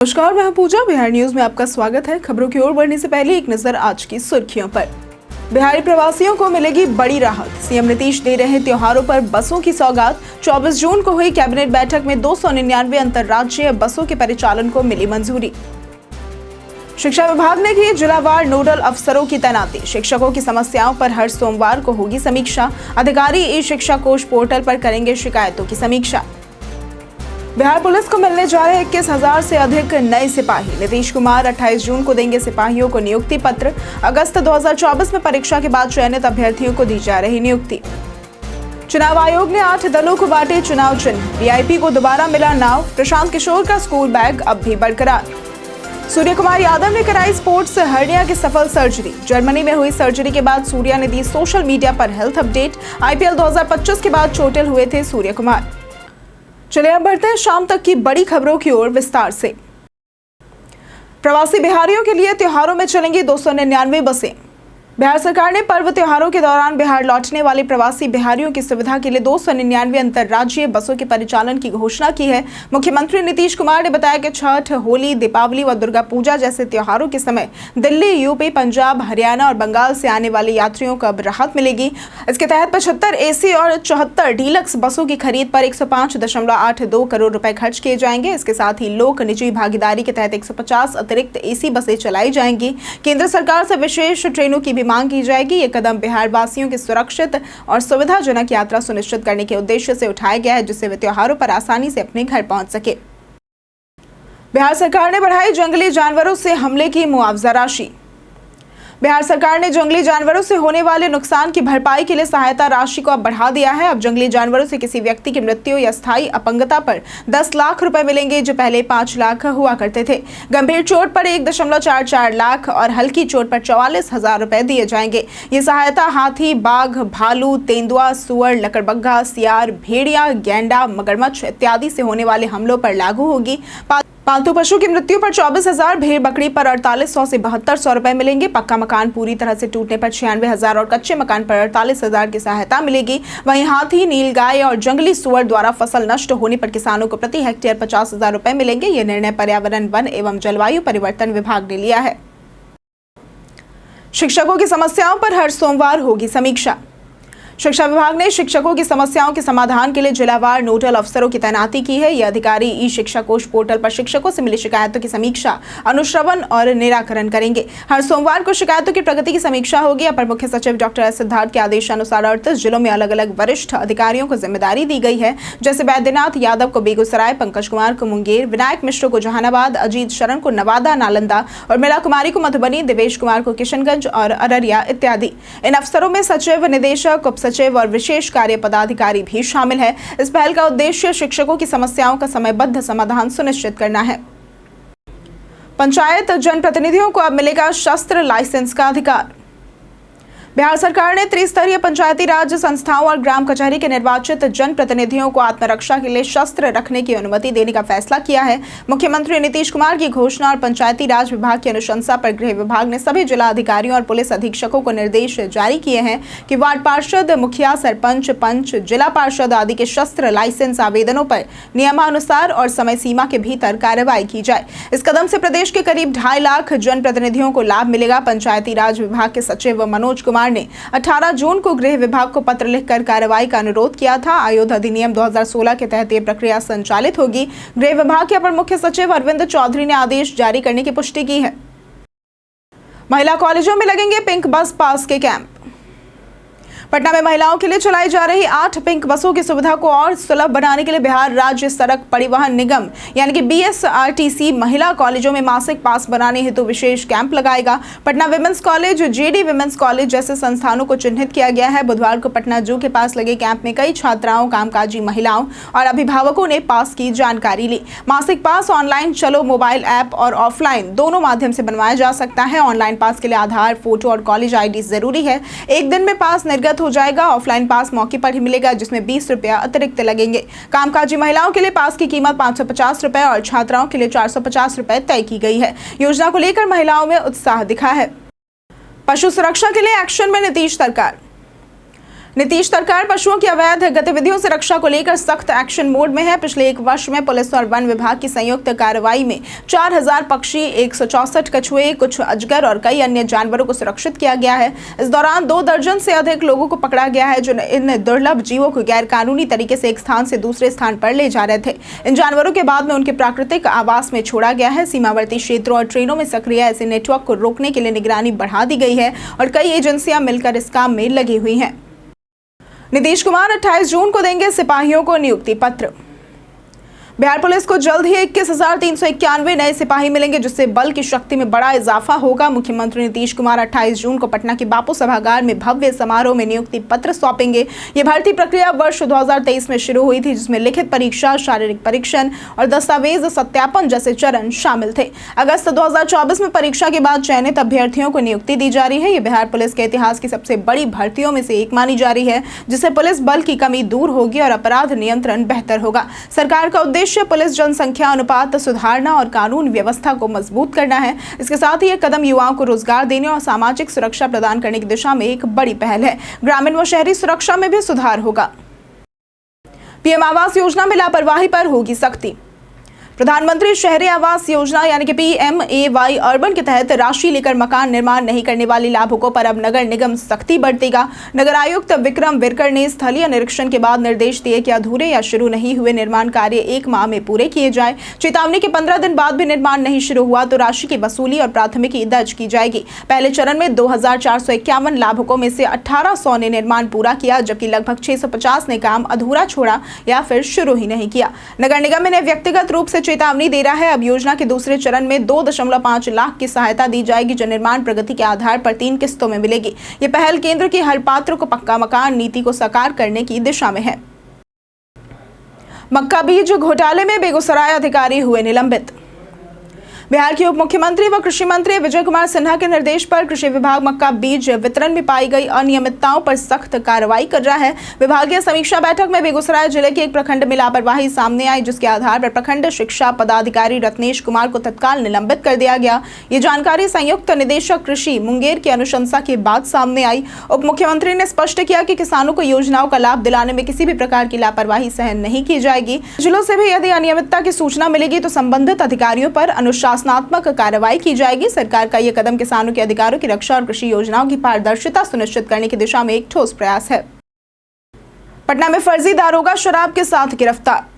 नमस्कार, मैं पूजा। बिहार न्यूज में आपका स्वागत है। खबरों की ओर बढ़ने से पहले एक नजर आज की सुर्खियों पर। बिहारी प्रवासियों को मिलेगी बड़ी राहत। सीएम नीतीश दे रहे त्योहारों पर बसों की सौगात। 24 जून को हुई कैबिनेट बैठक में 299 अंतर्राज्यीय बसों के परिचालन को मिली मंजूरी। शिक्षा विभाग ने की जिलावार नोडल अफसरों की तैनाती। शिक्षकों की समस्याओं पर हर सोमवार को होगी समीक्षा। अधिकारी ई शिक्षा कोष पोर्टल पर करेंगे शिकायतों की समीक्षा। बिहार पुलिस को मिलने जा रहे 21,000 से अधिक नए सिपाही। नीतीश कुमार 28 जून को देंगे सिपाहियों को नियुक्ति पत्र। अगस्त 2024 में परीक्षा के बाद चयनित अभ्यर्थियों को दी जा रही नियुक्ति। चुनाव आयोग ने 8 दलों को बांटे चुनाव चिन्ह। वीआईपी को दोबारा मिला नाव। प्रशांत किशोर का स्कूल बैग अब भी बरकरार। सूर्य कुमार यादव ने कराई स्पोर्ट्स हर्निया की सफल सर्जरी। जर्मनी में हुई सर्जरी के बाद सूर्या ने दी सोशल मीडिया पर हेल्थ अपडेट। आईपीएल 2025 के बाद चोटिल हुए थे सूर्य कुमार। चलिए अब बढ़ते हैं शाम तक की बड़ी खबरों की ओर विस्तार से। प्रवासी बिहारियों के लिए त्योहारों में चलेंगी 299 बसें। बिहार सरकार ने पर्व त्योहारों के दौरान बिहार लौटने वाले प्रवासी बिहारियों की सुविधा के लिए 299 अंतर्राज्यीय बसों के परिचालन की घोषणा की है। मुख्यमंत्री नीतीश कुमार ने बताया कि छठ, होली, दीपावली व दुर्गा पूजा जैसे त्योहारों के समय दिल्ली, यूपी, पंजाब, हरियाणा और बंगाल से आने वाले यात्रियों को अब राहत मिलेगी। इसके तहत 75 एसी और 74 डीलक्स बसों की खरीद पर 105.82 करोड़ रुपए खर्च किए जाएंगे। इसके साथ ही लोक निजी भागीदारी के तहत 150 अतिरिक्त एसी बसें चलाई जाएंगी। केंद्र सरकार से विशेष ट्रेनों की मांग की जाएगी। ये कदम बिहार वासियों की सुरक्षित और सुविधाजनक यात्रा सुनिश्चित करने के उद्देश्य से उठाया गया है, जिससे वे त्योहारों पर आसानी से अपने घर पहुंच सके। बिहार सरकार ने बढ़ाई जंगली जानवरों से हमले की मुआवजा राशि। बिहार सरकार ने जंगली जानवरों से होने वाले नुकसान की भरपाई के लिए सहायता राशि को अब बढ़ा दिया है। अब जंगली जानवरों से किसी व्यक्ति की मृत्यु या स्थायी अपंगता पर 10 लाख रुपए मिलेंगे, जो पहले 5 लाख हुआ करते थे। गंभीर चोट पर 1.44 लाख और हल्की चोट पर 44,000 रुपए दिए जाएंगे। ये सहायता हाथी, बाघ, भालू, तेंदुआ, सुअर, लकड़बग्घा, सियार, भेड़िया, गैंडा, मगरमच्छ इत्यादि से होने वाले हमलों पर लागू होगी। पालतू पशु की मृत्यु पर 24,000, भेड़ बकरी पर 4800 से 7200 रुपए मिलेंगे। पक्का मकान पूरी तरह से टूटने पर 96,000 और कच्चे मकान पर 48,000 की सहायता मिलेगी। वहीं हाथी, नीलगाय और जंगली सुअर द्वारा फसल नष्ट होने पर किसानों को प्रति हेक्टेयर 50,000 रुपए मिलेंगे। यह निर्णय पर्यावरण, वन एवं जलवायु परिवर्तन विभाग ने लिया है। शिक्षकों की समस्याओं पर हर सोमवार होगी समीक्षा। शिक्षा विभाग ने शिक्षकों की समस्याओं के समाधान के लिए जिलावार नोडल अफसरों की तैनाती की है। ये अधिकारी ई शिक्षा कोष पोर्टल पर शिक्षकों से मिली शिकायतों की समीक्षा, अनुश्रवण और निराकरण करेंगे। हर सोमवार को शिकायतों की प्रगति की समीक्षा होगी। अपर मुख्य सचिव डॉक्टर एस सिद्धार्थ के आदेशानुसार 38 जिलों में अलग अलग वरिष्ठ अधिकारियों को जिम्मेदारी दी गई है, जैसे बैद्यनाथ यादव को बेगूसराय, पंकज कुमार को मुंगेर, विनायक मिश्र को जहानाबाद, अजीत शरण को नवादा, नालंदा और मीरा कुमारी को मधुबनी, देवेश कुमार को किशनगंज और अररिया इत्यादि। इन अफसरों में सचिव, निदेशक, सचिव और विशेष कार्य पदाधिकारी भी शामिल है। इस पहल का उद्देश्य शिक्षकों की समस्याओं का समयबद्ध समाधान सुनिश्चित करना है। पंचायत जनप्रतिनिधियों को अब मिलेगा शस्त्र लाइसेंस का अधिकार। बिहार सरकार ने त्रिस्तरीय पंचायती राज संस्थाओं और ग्राम कचहरी के निर्वाचित जनप्रतिनिधियों को आत्मरक्षा के लिए शस्त्र रखने की अनुमति देने का फैसला किया है। मुख्यमंत्री नीतीश कुमार की घोषणा और पंचायती राज विभाग की अनुशंसा पर गृह विभाग ने सभी जिला अधिकारियों और पुलिस अधीक्षकों को निर्देश जारी किए हैं कि वार्ड पार्षद, मुखिया, सरपंच, पंच, जिला पार्षद आदि के शस्त्र लाइसेंस आवेदनों पर नियमानुसार और समय सीमा के भीतर कार्रवाई की जाए। इस कदम से प्रदेश के करीब 2.5 लाख जनप्रतिनिधियों को लाभ मिलेगा। पंचायती राज विभाग के सचिव मनोज कुमार ने 18 जून को गृह विभाग को पत्र लिखकर कार्रवाई का अनुरोध किया था। आयोग अधिनियम 2016 के तहत यह प्रक्रिया संचालित होगी। गृह विभाग के अपर मुख्य सचिव अरविंद चौधरी ने आदेश जारी करने की पुष्टि की है। महिला कॉलेजों में लगेंगे पिंक बस पास के कैंप। पटना में महिलाओं के लिए चलाई जा रही 8 पिंक बसों की सुविधा को और सुलभ बनाने के लिए बिहार राज्य सड़क परिवहन निगम यानी कि बीएसआरटीसी महिला कॉलेजों में मासिक पास बनाने हेतु विशेष कैंप लगाएगा। Patna women's college, JD women's college जैसे संस्थानों को चिन्हित किया गया है। बुधवार को पटना जू के पास लगे कैंप में कई छात्राओं, कामकाजी महिलाओं और अभिभावकों ने पास की जानकारी ली। मासिक पास ऑनलाइन, चलो मोबाइल ऐप और ऑफलाइन दोनों माध्यम से बनवाया जा सकता है। ऑनलाइन पास के लिए आधार, फोटो और कॉलेज आईडी जरूरी है। एक दिन में पास निर्गत हो जाएगा। ऑफलाइन पास मौके पर ही मिलेगा, जिसमें 20 रुपया अतिरिक्त लगेंगे। कामकाजी महिलाओं के लिए पास की कीमत 550 रुपए और छात्राओं के लिए 450 रुपए तय की गई है। योजना को लेकर महिलाओं में उत्साह दिखा है। पशु सुरक्षा के लिए एक्शन में नीतीश सरकार। नीतीश सरकार पशुओं की अवैध गतिविधियों से रक्षा को लेकर सख्त एक्शन मोड में है। पिछले एक वर्ष में पुलिस और वन विभाग की संयुक्त कार्रवाई में 4000 पक्षी, 164 कछुए, कुछ अजगर और कई अन्य जानवरों को सुरक्षित किया गया है। इस दौरान 2 दर्जन से अधिक लोगों को पकड़ा गया है जो इन दुर्लभ जीवों को गैरकानूनी तरीके से एक स्थान से दूसरे स्थान पर ले जा रहे थे। इन जानवरों के बाद में उनके प्राकृतिक आवास में छोड़ा गया है। सीमावर्ती क्षेत्रों और ट्रेनों में सक्रिय ऐसे नेटवर्क को रोकने के लिए निगरानी बढ़ा दी गई है और कई एजेंसियां मिलकर इस काम में लगी हुई हैं। नीतीश कुमार 28 जून को देंगे सिपाहियों को नियुक्ति पत्र। बिहार पुलिस को जल्द ही 21,391 नए सिपाही मिलेंगे, जिससे बल की शक्ति में बड़ा इजाफा होगा। मुख्यमंत्री नीतीश कुमार 28 जून को पटना के बापू सभागार में भव्य समारोह में नियुक्ति पत्र सौंपेंगे। ये भर्ती प्रक्रिया वर्ष 2023 में शुरू हुई थी, जिसमें लिखित परीक्षा, शारीरिक परीक्षण और दस्तावेज सत्यापन जैसे चरण शामिल थे। अगस्त 2024 में परीक्षा के बाद चयनित अभ्यर्थियों को नियुक्ति दी जा रही है। ये बिहार पुलिस के इतिहास की सबसे बड़ी भर्तियों में से एक मानी जा रही है, जिससे पुलिस बल की कमी दूर होगी और अपराध नियंत्रण बेहतर होगा। सरकार का उद्देश्य पुलिस जनसंख्या अनुपात सुधारना और कानून व्यवस्था को मजबूत करना है। इसके साथ ही यह कदम युवाओं को रोजगार देने और सामाजिक सुरक्षा प्रदान करने की दिशा में एक बड़ी पहल है। ग्रामीण व शहरी सुरक्षा में भी सुधार होगा। पीएम आवास योजना में लापरवाही पर होगी सख्ती। प्रधानमंत्री शहरी आवास योजना यानी कि PMAY अर्बन के तहत राशि लेकर मकान निर्माण नहीं करने वाले लाभुकों पर अब नगर निगम सख्ती बरतेगा। नगर आयुक्त विक्रम विरकर ने स्थलीय निरीक्षण के बाद निर्देश दिए कि अधूरे या शुरू नहीं हुए निर्माण कार्य 1 माह में पूरे किए जाएं। चेतावनी के 15 दिन बाद भी निर्माण नहीं शुरू हुआ तो राशि की वसूली और प्राथमिकी दर्ज की जाएगी। पहले चरण में 2451 लाभुकों में से 1800 ने निर्माण पूरा किया, जबकि लगभग 650 ने काम अधूरा छोड़ा या फिर शुरू ही नहीं किया। नगर निगम ने व्यक्तिगत रूप से चेतावनी दे रहा है। अब योजना के दूसरे चरण में 2.5 लाख की सहायता दी जाएगी, जो निर्माण प्रगति के आधार पर 3 किस्तों में मिलेगी। ये पहल केंद्र की हर पात्र को पक्का मकान नीति को साकार करने की दिशा में है। मक्का बीज घोटाले में बेगूसराय अधिकारी हुए निलंबित। बिहार के उप मुख्यमंत्री व कृषि मंत्री विजय कुमार सिन्हा के निर्देश पर कृषि विभाग मक्का बीज वितरण में पाई गई अनियमितताओं पर सख्त कार्रवाई कर रहा है। विभागीय समीक्षा बैठक में बेगूसराय जिले के एक प्रखंड में लापरवाही सामने आई, जिसके आधार पर प्रखंड शिक्षा पदाधिकारी रत्नेश कुमार को तत्काल निलंबित कर दिया गया। ये जानकारी संयुक्त निदेशक कृषि मुंगेर की अनुशंसा के बाद सामने आई। उप मुख्यमंत्री ने स्पष्ट किया कि किसानों को योजनाओं का लाभ दिलाने में किसी भी प्रकार की लापरवाही सहन नहीं की जाएगी। जिलों से भी यदि अनियमितता की सूचना मिलेगी तो संबंधित अधिकारियों पर अनुशासनात्मक कार्रवाई की जाएगी। सरकार का यह कदम किसानों के अधिकारों की रक्षा और कृषि योजनाओं की पारदर्शिता सुनिश्चित करने की दिशा में एक ठोस प्रयास है। पटना में फर्जी दारोगा शराब के साथ गिरफ्तार।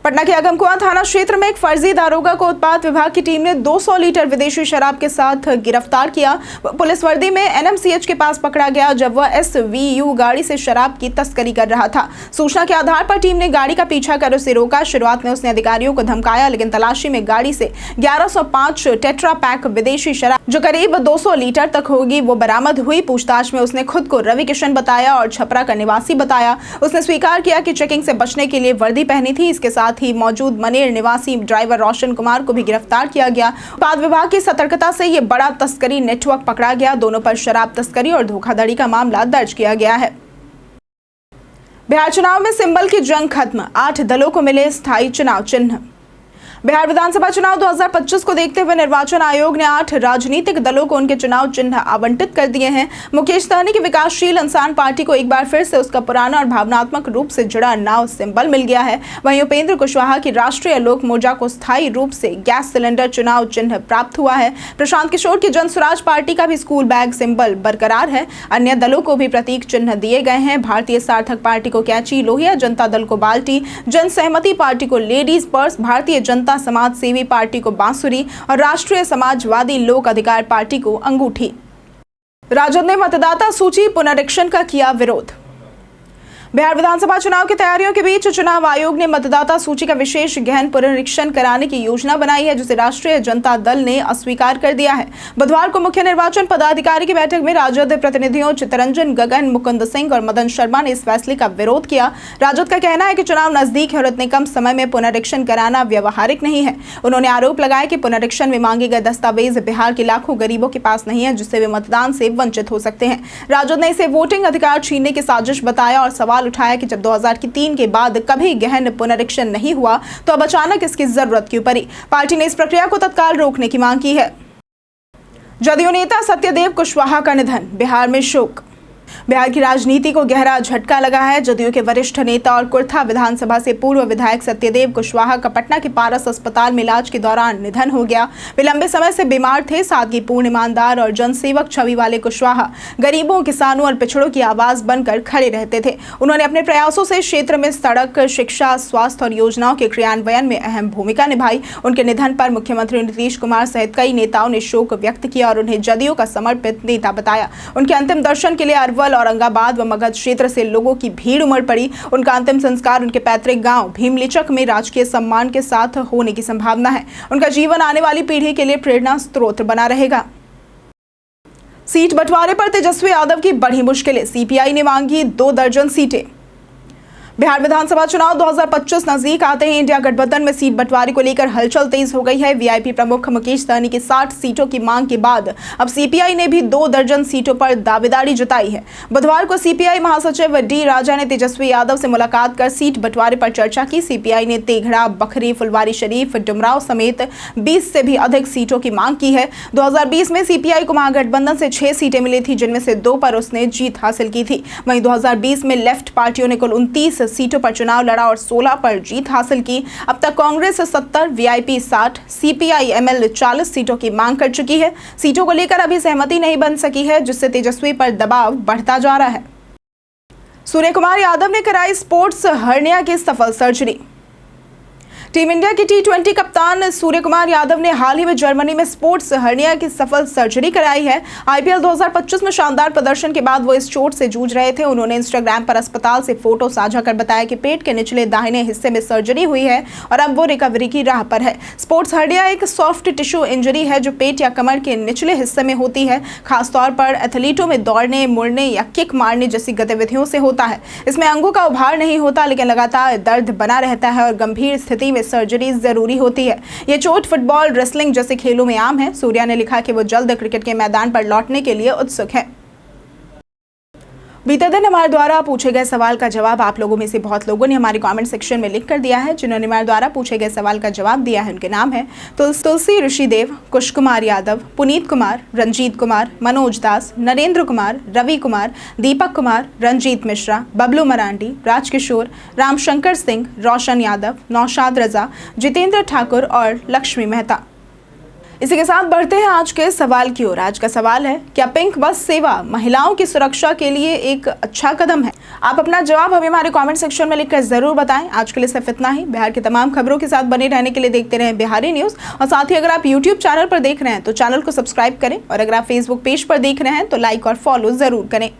पटना के अगमकुआं थाना क्षेत्र में एक फर्जी दारोगा को उत्पाद विभाग की टीम ने 200 लीटर विदेशी शराब के साथ गिरफ्तार किया। पुलिस वर्दी में NMCH के पास पकड़ा गया जब वह SVU गाड़ी से शराब की तस्करी कर रहा था। सूचना के आधार पर टीम ने गाड़ी का पीछा कर उसे रोका। शुरुआत में उसने अधिकारियों को धमकाया, लेकिन तलाशी में गाड़ी से 1105 टेट्रा पैक विदेशी शराब जो करीब 200 लीटर तक होगी वो बरामद हुई। पूछताछ में उसने खुद को रवि किशन बताया और छपरा का निवासी बताया। उसने स्वीकार किया कि चेकिंग से बचने के लिए वर्दी पहनी थी। इसके साथ ही मौजूद मनेर निवासी ड्राइवर रोशन कुमार को भी गिरफ्तार किया गया। उत्पाद विभाग की सतर्कता से ये बड़ा तस्करी नेटवर्क पकड़ा गया। दोनों पर शराब तस्करी और धोखाधड़ी का मामला दर्ज किया गया है। बिहार चुनाव में सिंबल की जंग खत्म, 8 दलों को मिले स्थायी चुनाव चिन्ह। बिहार विधानसभा चुनाव 2025 को देखते हुए निर्वाचन आयोग ने 8 राजनीतिक दलों को उनके चुनाव चिन्ह आवंटित कर दिए हैं। मुकेश सहनी की विकासशील इंसान पार्टी को एक बार फिर से उसका पुराना और भावनात्मक रूप से जुड़ा नाव सिंबल मिल गया है। वहीं उपेंद्र कुशवाहा की राष्ट्रीय लोक मोर्चा को स्थायी रूप से गैस सिलेंडर चुनाव चिन्ह प्राप्त हुआ है। प्रशांत किशोर की जन स्वराज पार्टी का भी स्कूल बैग सिंबल बरकरार है। अन्य दलों को भी प्रतीक चिन्ह दिए गए हैं। भारतीय सार्थक पार्टी को कैंची, लोहिया जनता दल को बाल्टी, जन सहमति पार्टी को लेडीज पर्स, भारतीय जनता समाज सेवी पार्टी को बांसुरी और राष्ट्रीय समाजवादी लोक अधिकार पार्टी को अंगूठी। राजद ने मतदाता सूची पुनरीक्षण का किया विरोध। बिहार विधानसभा चुनाव की तैयारियों के बीच चुनाव आयोग ने मतदाता सूची का विशेष गहन पुनरीक्षण कराने की योजना बनाई है, जिसे राष्ट्रीय जनता दल ने अस्वीकार कर दिया है। बुधवार को मुख्य निर्वाचन पदाधिकारी की बैठक में राजद प्रतिनिधियों चित्तरंजन, गगन, मुकुंद सिंह और मदन शर्मा ने इस फैसले का विरोध किया। राजद का कहना है कि चुनाव नजदीक है और इतने कम समय में पुनरीक्षण कराना व्यवहारिक नहीं है। उन्होंने आरोप लगाया कि पुनरीक्षण में मांगे गए दस्तावेज बिहार के लाखों गरीबों के पास नहीं है, जिससे वे मतदान से वंचित हो सकते हैं। राजद ने इसे वोटिंग अधिकार छीनने की साजिश बताया और सवाल उठाया कि जब 2003 के बाद कभी गहन पुनरीक्षण नहीं हुआ तो अब अचानक इसकी जरूरत क्यों पड़ी। पार्टी ने इस प्रक्रिया को तत्काल रोकने की मांग की है। जदयू नेता सत्यदेव कुशवाहा का निधन, बिहार में शोक। बिहार की राजनीति को गहरा झटका लगा है। जदयू के वरिष्ठ नेता और कुर्था विधानसभा से पूर्व विधायक सत्यदेव कुशवाहा का पटना के पारस अस्पताल में इलाज के दौरान निधन हो गया। वे लंबे समय से बीमार थे। सादगीपूर्ण, ईमानदार और जनसेवक छवि वाले कुशवाहा गरीबों, किसानों और पिछड़ों की आवाज बनकर खड़े रहते थे। उन्होंने अपने प्रयासों से क्षेत्र में सड़क, शिक्षा, स्वास्थ्य और योजनाओं के क्रियान्वयन में अहम भूमिका निभाई। उनके निधन पर मुख्यमंत्री नीतीश कुमार सहित कई नेताओं ने शोक व्यक्त किया और उन्हें जदयू का समर्पित नेता बताया। उनके अंतिम दर्शन के लिए अरवल, औरंगाबाद व मगध क्षेत्र से लोगों की भीड़ उमड़ पड़ी। उनका अंतिम संस्कार उनके पैतृक गांव भीमलिचक में राजकीय सम्मान के साथ होने की संभावना है। उनका जीवन आने वाली पीढ़ी के लिए प्रेरणा स्रोत बना रहेगा। सीट बंटवारे पर तेजस्वी यादव की बढ़ी मुश्किलें। सीपीआई ने मांगी 2 दर्जन सीटें। बिहार विधानसभा चुनाव 2025 नजदीक आते ही इंडिया गठबंधन में सीट बंटवारे को लेकर हलचल तेज हो गई है। वीआईपी प्रमुख मुकेश सहनी की 60 सीटों की मांग के बाद अब सीपीआई ने भी 2 दर्जन सीटों पर दावेदारी जताई है। बुधवार को सीपीआई महासचिव डी राजा ने तेजस्वी यादव से मुलाकात कर सीट बंटवारे पर चर्चा की। सीपीआई ने तेघड़ा, बखरी, फुलवारी शरीफ, डुमराव समेत 20 से भी अधिक सीटों की मांग की है। 2020 में सीपीआई को महागठबंधन से 6 सीटें मिली थी, जिनमें से 2 पर उसने जीत हासिल की थी। वहीं 2020 में लेफ्ट पार्टियों ने कुल 29 सीटों पर चुनाव लड़ा और 16 पर जीत हासिल की। अब तक कांग्रेस 70, वीआईपी 60, सीपीआई एमएल 40 सीटों की मांग कर चुकी है। सीटों को लेकर अभी सहमति नहीं बन सकी है, जिससे तेजस्वी पर दबाव बढ़ता जा रहा है। सूर्य कुमार यादव ने कराई स्पोर्ट्स हर्निया की सफल सर्जरी। टीम इंडिया की T20 कप्तान सूर्य कुमार यादव ने हाल ही में जर्मनी में स्पोर्ट्स हर्निया की सफल सर्जरी कराई है। आईपीएल 2025 में शानदार प्रदर्शन के बाद वो इस चोट से जूझ रहे थे। उन्होंने इंस्टाग्राम पर अस्पताल से फोटो साझा कर बताया कि पेट के निचले दाहिने हिस्से में सर्जरी हुई है और अब वो रिकवरी की राह पर है। स्पोर्ट्स हर्निया एक सॉफ्ट टिश्यू इंजरी है जो पेट या कमर के निचले हिस्से में होती है। खासतौर पर एथलीटों में दौड़ने, मुड़ने या किक मारने जैसी गतिविधियों से होता है। इसमें अंगों का उभार नहीं होता, लेकिन लगातार दर्द बना रहता है और गंभीर स्थिति में सर्जरी जरूरी होती है। ये चोट फुटबॉल, रेसलिंग जैसे खेलों में आम है। सूर्या ने लिखा कि वो जल्द क्रिकेट के मैदान पर लौटने के लिए उत्सुक है। बीते दिन हमारे द्वारा पूछे गए सवाल का जवाब आप लोगों में से बहुत लोगों ने हमारे कमेंट सेक्शन में लिख कर दिया है। जिन्होंने हमारे द्वारा पूछे गए सवाल का जवाब दिया है उनके नाम है तुलसी ऋषिदेव, कुश कुमार यादव, पुनीत कुमार, रंजीत कुमार, मनोज दास, नरेंद्र कुमार, रवि कुमार, दीपक कुमार, रंजीत मिश्रा, बबलू मरांडी, राजकिशोर, रामशंकर सिंह, रोशन यादव, नौशाद रजा, जितेंद्र ठाकुर और लक्ष्मी मेहता। इसी के साथ बढ़ते हैं आज के सवाल की ओर। आज का सवाल है, क्या पिंक बस सेवा महिलाओं की सुरक्षा के लिए एक अच्छा कदम है? आप अपना जवाब हमें हमारे कमेंट सेक्शन में लिखकर जरूर बताएं। आज के लिए सिर्फ इतना ही। बिहार की तमाम खबरों के साथ बने रहने के लिए देखते रहें बिहारी न्यूज। और साथ ही अगर आप यूट्यूब चैनल पर देख रहे हैं तो चैनल को सब्सक्राइब करें और अगर आप फेसबुक पेज पर देख रहे हैं तो लाइक और फॉलो जरूर करें।